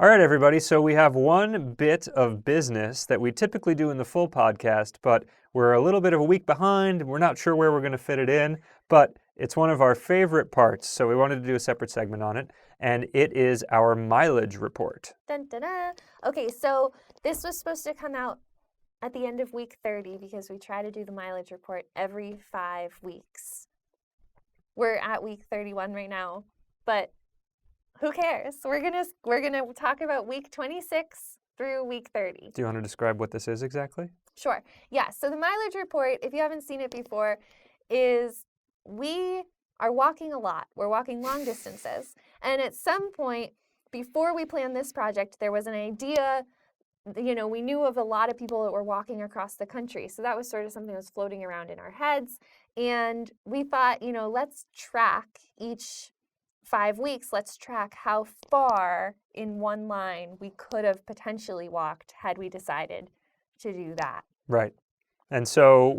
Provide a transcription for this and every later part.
All right, everybody. So we have one bit of business that we typically do in the full podcast, but we're a little bit of a week behind. We're not sure where we're going to fit it in, but it's one of our favorite parts. So we wanted to do a separate segment on it, and it is our mileage report. Dun, dun, dun. Okay, so this was supposed to come out at the end of week 30 because we try to do the mileage report every 5 weeks. We're at week 31 right now, but who cares? We're gonna talk about week 26 through week 30. Do you want to describe what this is exactly? Sure. Yeah, so the mileage report, if you haven't seen it before, is we are walking a lot. We're walking long distances. And at some point, before we planned this project, there was an idea, we knew of a lot of people that were walking across the country. So that was sort of something that was floating around in our heads. And we thought, let's track each 5 weeks, let's track how far in one line we could have potentially walked had we decided to do that. Right. And so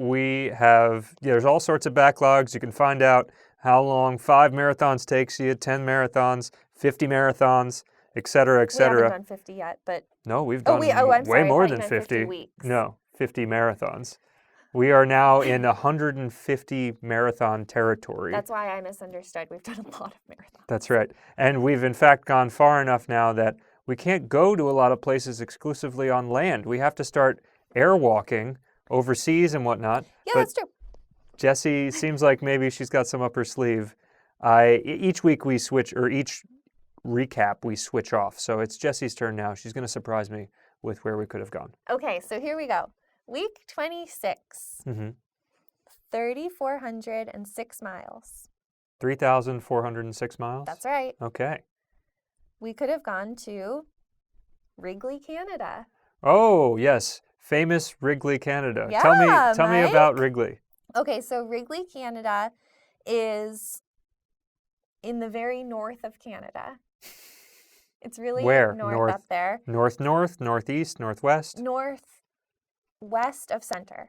there's all sorts of backlogs. You can find out how long 5 marathons takes you, 10 marathons, 50 marathons, et cetera, et cetera. We haven't done 50 yet, but... No, we've done I'm way sorry, more I thought than you meant 50. 50 weeks. No, 50 marathons. We are now in 150 marathon territory. That's why I misunderstood. We've done a lot of marathons. That's right. And we've in fact gone far enough now that we can't go to a lot of places exclusively on land. We have to start air walking overseas and whatnot. Yeah, that's true. Jessie seems like maybe she's got some up her sleeve. Each week we switch, or each recap we switch off. So it's Jessie's turn now. She's going to surprise me with where we could have gone. Okay, so here we go. Week 26, 3,406 miles. 3,406 miles? That's right. Okay. We could have gone to Wrigley, Canada. Oh, yes. Famous Wrigley, Canada. Yeah, tell me about Wrigley. Okay, so Wrigley, Canada is in the very north of Canada. It's really Where? north up there. North, northeast, northwest? West of center.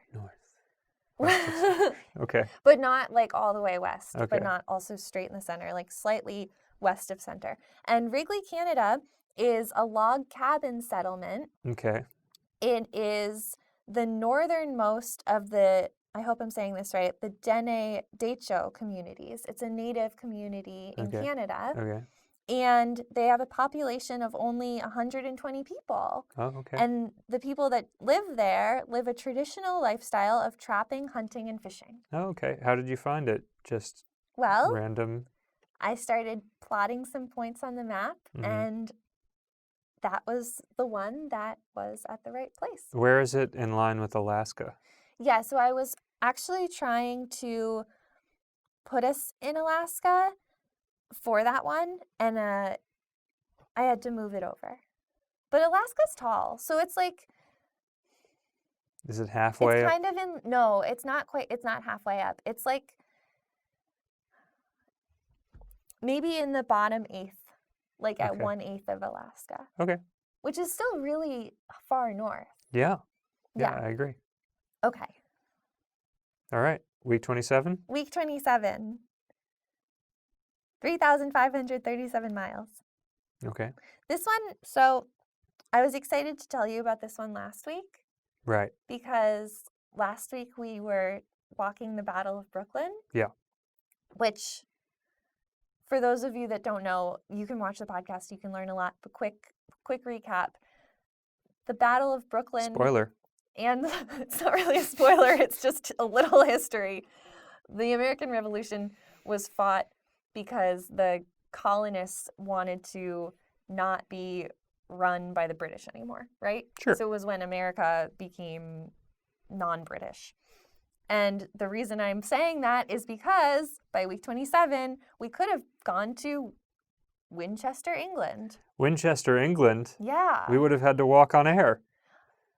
West of center. Okay. But not like all the way west, Okay. but not also straight in the center, like slightly west of center. And Wrigley, Canada is a log cabin settlement. Okay. It is the northernmost of the, I hope I'm saying this right, the Dene Decho communities. It's a native community in Canada. Okay. And they have a population of only 120 people. Oh, okay. And the people that live there live a traditional lifestyle of trapping, hunting, and fishing. Oh, okay. How did you find it? Just Well, random? I started plotting some points on the map, and that was the one that was at the right place. Where is it in line with Alaska? Yeah, so I was actually trying to put us in Alaska for that one, and I had to move it over. But Alaska's tall, so it's like... Is it halfway It's up? kind of in... No, it's not halfway up. It's like maybe in the bottom eighth, like at 1/8 of Alaska. Okay. Which is still really far north. Yeah, Yeah. I agree. Okay. All right. Week 27? Week 27. 3,537 miles. Okay. This one, so I was excited to tell you about this one last week Right. because last week we were walking the Battle of Brooklyn. Yeah. Which, for those of you that don't know, you can watch the podcast, you can learn a lot, but quick recap. The Battle of Brooklyn. Spoiler. And it's not really a spoiler, it's just a little history. The American Revolution was fought because the colonists wanted to not be run by the British anymore, right? Sure. So it was when America became non-British. And the reason I'm saying that is because by week 27, we could have gone to Winchester, England. Winchester, England? Yeah. We would have had to walk on air.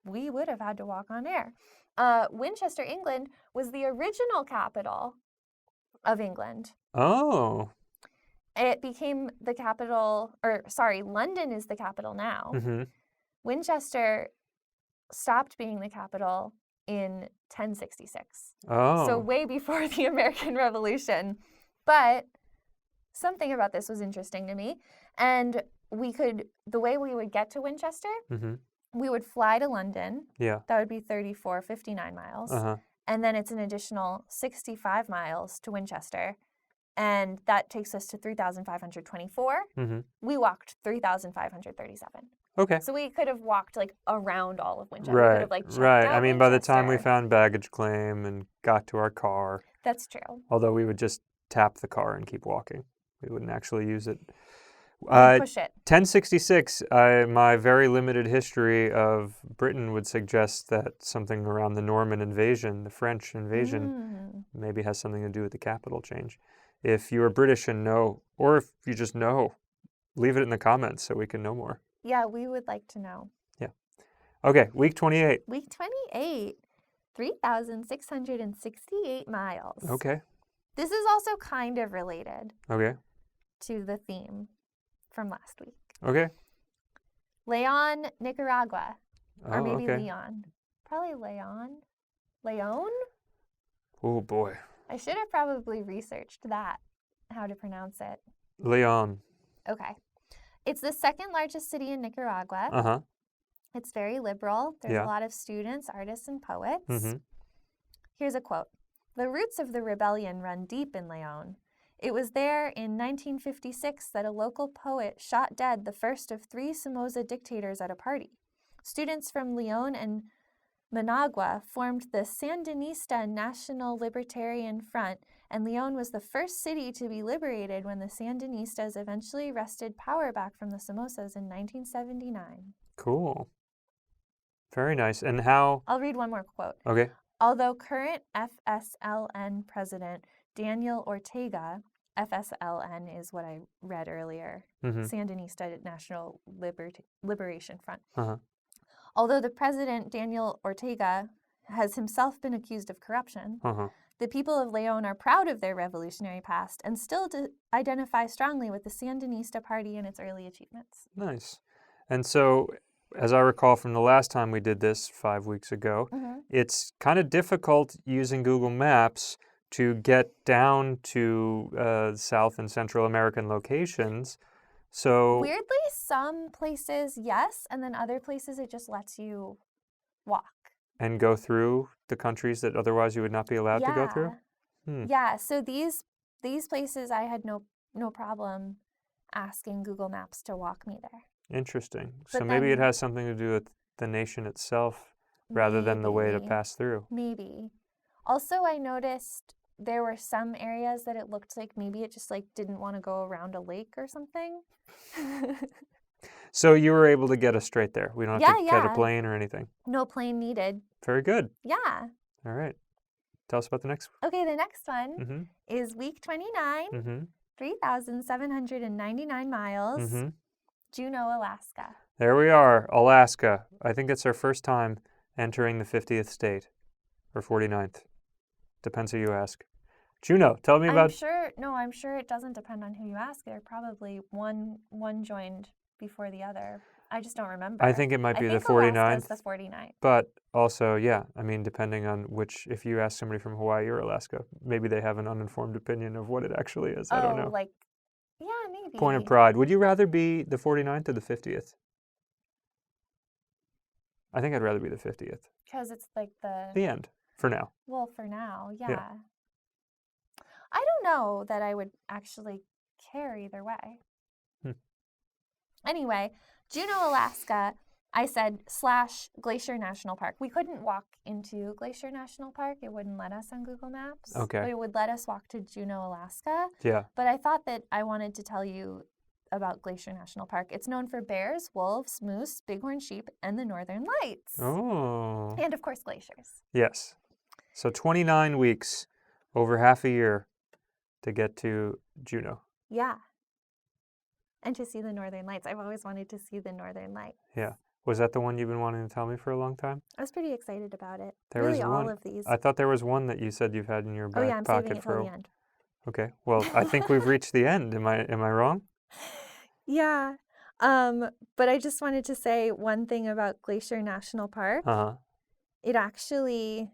We would have had to walk on air. Winchester, England was the original capital of England. Oh. It became the capital, London is the capital now. Winchester stopped being the capital in 1066. Oh. So way before the American Revolution. But something about this was interesting to me. And the way we would get to Winchester, Mm-hmm. we would fly to London. Yeah. That would be 59 miles. Uh-huh. And then it's an additional 65 miles to Winchester. And that takes us to 3,524. Mm-hmm. We walked 3,537. Okay. So we could have walked like around all of Winchester. We Right. could have like checked Right. out I mean, by the time we Winchester. found baggage claim and got to our car, That's true. although we would just tap the car and keep walking, we wouldn't actually use it. We would push it. 1066, my very limited history of Britain would suggest that something around the Norman invasion, the French invasion, maybe has something to do with the capital change. If you are British and know, or if you just know, leave it in the comments so we can know more. Yeah, we would like to know. Yeah. Okay, week 28. Week 28, 3,668 miles. Okay. This is also kind of related Okay. to the theme from last week. Okay. Leon, Nicaragua. Or Oh, maybe okay. Leon. Probably Leon. Leon? Oh, boy. I should have probably researched that, how to pronounce it. Leon. Okay. It's the second largest city in Nicaragua. Uh-huh. It's very liberal. There's Yeah. a lot of students, artists, and poets. Mm-hmm. Here's a quote. The roots of the rebellion run deep in Leon. It was there in 1956 that a local poet shot dead the first of 3 Somoza dictators at a party. Students from Leon and Managua formed the Sandinista National Libertarian Front, and Leon was the first city to be liberated when the Sandinistas eventually wrested power back from the Somozas in 1979. Cool. Very nice. And how? I'll read one more quote. Okay. Although current FSLN president Daniel Ortega, FSLN is what I read earlier, Mm-hmm. Sandinista National Liberation Front. Uh-huh. Although the president, Daniel Ortega, has himself been accused of corruption, Uh-huh. the people of Leon are proud of their revolutionary past and still identify strongly with the Sandinista Party and its early achievements. Nice. And so, as I recall from the last time we did this 5 weeks ago, Mm-hmm. it's kind of difficult using Google Maps to get down to South and Central American locations. So, Weirdly, some places, yes, and then other places it just lets you walk. and go through the countries that otherwise you would not be allowed to go through? Hmm. Yeah, so these places I had no problem asking Google Maps to walk me there. Interesting. But So maybe it then- has something to do with the nation itself rather than the way to Maybe. pass through. Maybe. Also, I noticed there were some areas that it looked like maybe it just like didn't want to go around a lake or something. So you were able to get us straight there. We don't have to Yeah, get a yeah. plane or anything. No plane needed. Very good. Yeah. All right. Tell us about the next Okay, the next one one. Mm-hmm. is week 29, Mm-hmm. 3,799 miles, Mm-hmm. Juneau, Alaska. There we are, Alaska. I think it's our first time entering the 50th state, or 49th. Depends who you ask. Juneau, tell me about... I'm sure it doesn't depend on who you ask. There probably one joined before the other. I just don't remember. I think it might be the think Alaska's 49th. the 49th. But also, yeah, I mean, depending on which, if you ask somebody from Hawaii or Alaska, maybe they have an uninformed opinion of what it actually is. I don't know. Like, yeah, maybe. Point of pride. Would you rather be the 49th or the 50th? I think I'd rather be the 50th. Because it's like The end, for now. well, for now, yeah. Yeah. I don't know that I would actually care either way. Hmm. Anyway, Juneau, Alaska, I said / Glacier National Park. We couldn't walk into Glacier National Park. It wouldn't let us on Google Maps. Okay. But it would let us walk to Juneau, Alaska. Yeah. But I thought that I wanted to tell you about Glacier National Park. It's known for bears, wolves, moose, bighorn sheep, and the northern lights. Oh. And of course, glaciers. Yes. So 29 weeks, over half a year, to get to Juneau. Yeah. And to see the northern lights. I've always wanted to see the northern lights. Yeah. Was that the one you've been wanting to tell me for a long time? I was pretty excited about it. There really, was all one- of these. I thought there was one that you said you've had in your back Oh yeah, I'm saving pocket it for till a... the end. Okay. Well, I think we've reached the end. Am I wrong? Yeah. But I just wanted to say one thing about Glacier National Park. Uh-huh. It actually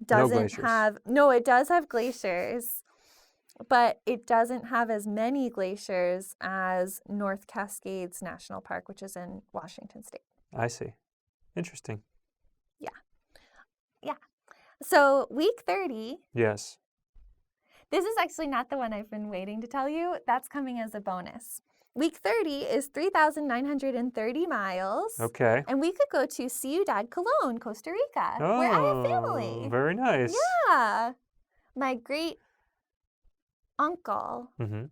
No doesn't glaciers. have... No, it does have glaciers. but it doesn't have as many glaciers as North Cascades National Park, which is in Washington State. I see. Interesting. Yeah. So week 30, Yes. this is actually not the one I've been waiting to tell you. That's coming as a bonus. Week 30 is 3,930 miles. Okay. And we could go to Ciudad Colón, Costa Rica, where I have family. Very nice. Yeah. My great uncle, Mm-hmm.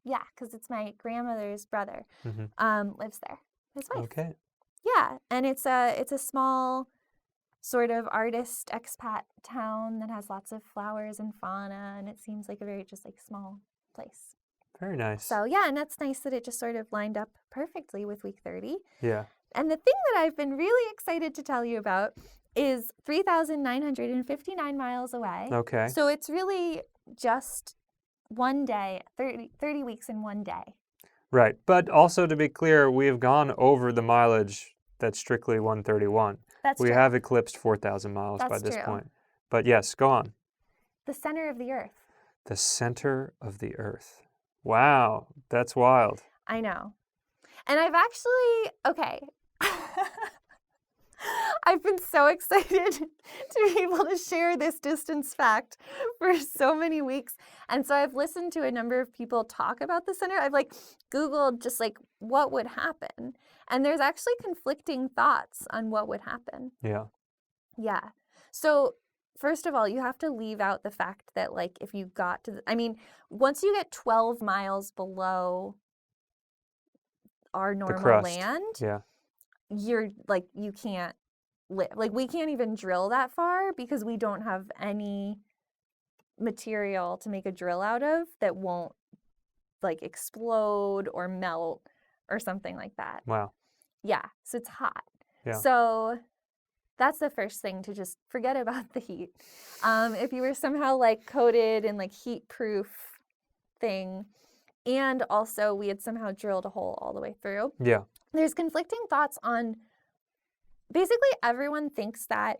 yeah, because it's my grandmother's brother, Mm-hmm. lives there. His wife. Okay. Yeah, and it's a small sort of artist expat town that has lots of flowers and fauna, and it seems like a very just like small place. Very nice. So yeah, and that's nice that it just sort of lined up perfectly with week 30. Yeah. And the thing that I've been really excited to tell you about is 3,959 miles away. Okay. So it's really just one day, 30 weeks in one day. Right. But also to be clear, we have gone over the mileage that's strictly 131. That's We true. have eclipsed 4,000 miles by That's this true. point. But yes, go on. The center of the earth. The center of the earth. Wow, that's wild. I know. And I've actually, okay. I've been so excited to be able to share this distance fact for so many weeks. And so I've listened to a number of people talk about the center. I've like Googled just like what would happen. And there's actually conflicting thoughts on what would happen. Yeah. Yeah. So first of all, you have to leave out the fact that like if you got to, once you get 12 miles below our The normal crust. land, Yeah. you're like, you can't live. Like we can't even drill that far because we don't have any material to make a drill out of that won't like explode or melt or something like that. Wow. Yeah. So it's hot. Yeah. So that's the first thing, to just forget about the heat. If you were somehow like coated in like heat proof thing, and also we had somehow drilled a hole all the way through. Yeah. There's conflicting thoughts on, basically everyone thinks that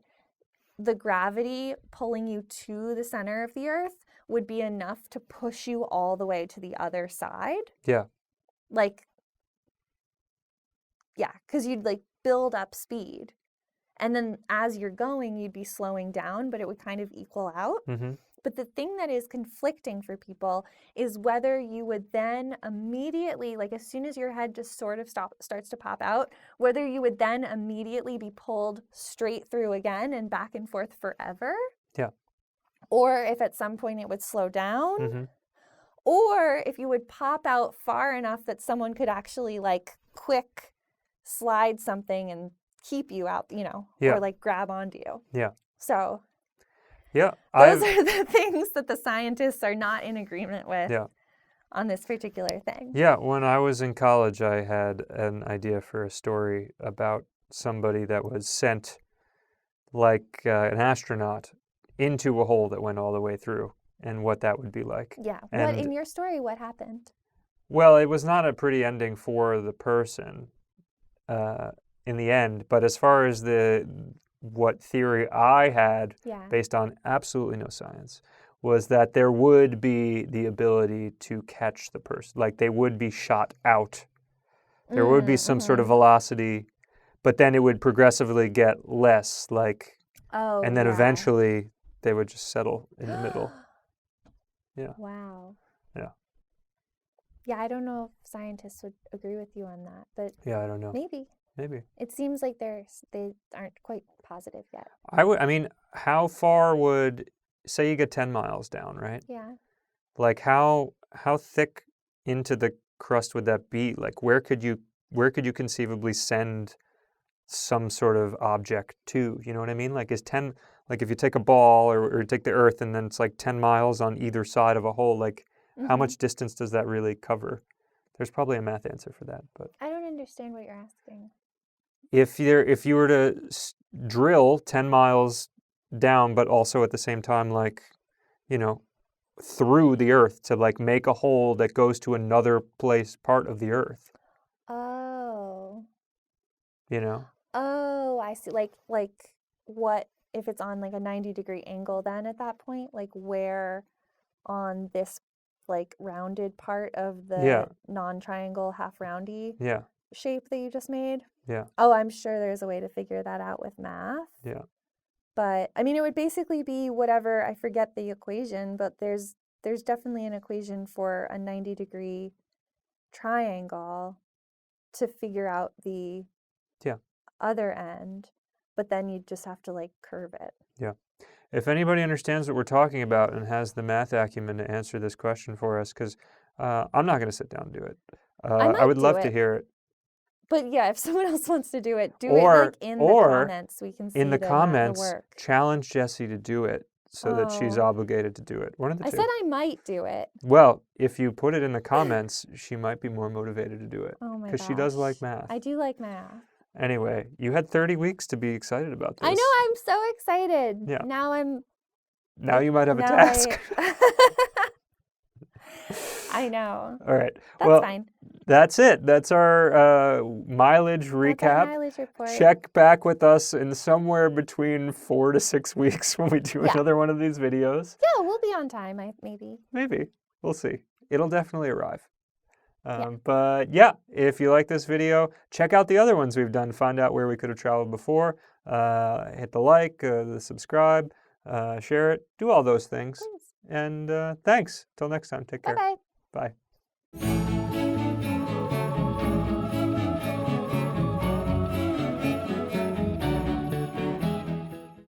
the gravity pulling you to the center of the earth would be enough to push you all the way to the other side. Yeah. Like, yeah, because you'd like build up speed. And then as you're going, you'd be slowing down, but it would kind of equal out. Mm-hmm. But the thing that is conflicting for people is whether you would then immediately, like as soon as your head just sort of starts to pop out, whether you would then immediately be pulled straight through again and back and forth forever. Yeah. Or if at some point it would slow down. Mm-hmm. Or if you would pop out far enough that someone could actually like quick slide something and keep you out, Yeah. or like grab onto you. Yeah. So Yeah. those are the things that the scientists are not in agreement with Yeah. on this particular thing. Yeah. When I was in college, I had an idea for a story about somebody that was sent like an astronaut into a hole that went all the way through and what that would be like. Yeah. And In your story, what happened? well, it was not a pretty ending for the person in the end, but as far as what theory I had, Yeah. based on absolutely no science, was that there would be the ability to catch the person. Like they would be shot out. There would be some sort of velocity, but then it would progressively get less, like, and then eventually they would just settle in the middle. Yeah. Wow. Yeah. Yeah, I don't know if scientists would agree with you on that, but Yeah, I don't know. maybe. Maybe. It seems like they aren't quite positive yet. I mean, how far would, say you get 10 miles down, right? Yeah. Like how thick into the crust would that be? Like where could you conceivably send some sort of object to? You know what I mean? Like like if you take a ball or take the earth and then it's like 10 miles on either side of a hole, like how much distance does that really cover? There's probably a math answer for that, but I don't understand what you're asking. if you were to drill 10 miles down, but also at the same time, like, through the earth to like make a hole that goes to another part of the earth. Oh. You know? Oh, I see. Like what if it's on like a 90-degree angle then at that point? Like where on this like rounded part of the Yeah. non-triangle half roundy Yeah. shape that you just made. Yeah. Oh, I'm sure there's a way to figure that out with math. Yeah. But I mean, it would basically be whatever, I forget the equation, but there's definitely an equation for a 90-degree triangle to figure out the Yeah. other end, but then you just have to like curve it. Yeah. If anybody understands what we're talking about and has the math acumen to answer this question for us, because I'm not going to sit down and do it. I I might would do love to it. hear it. But yeah, if someone else wants to do it, do it Or like in the comments. We can see in the the comments, work. challenge Jessie to do it so that she's Oh, obligated to do it. One of the I two. said I might do it. Well, if you put it in the comments, she might be more motivated to do it Oh my because she does like gosh. math. I do like math. Anyway, you had 30 weeks to be excited about this. I know, I'm so excited. Yeah. Now you might have a now task. I know. All right. That's well, fine. That's it. That's our mileage That's our recap. mileage report. Check back with us in somewhere between 4 to 6 weeks when we do Yeah. another one of these videos. Yeah, we'll be on time, maybe. Maybe. We'll see. It'll definitely arrive. Yeah. But yeah, if you like this video, check out the other ones we've done. Find out where we could have traveled before. Hit the like, the subscribe, share it. Do all those things. Thanks. And thanks. Till next time. Take care. Bye-bye. Bye.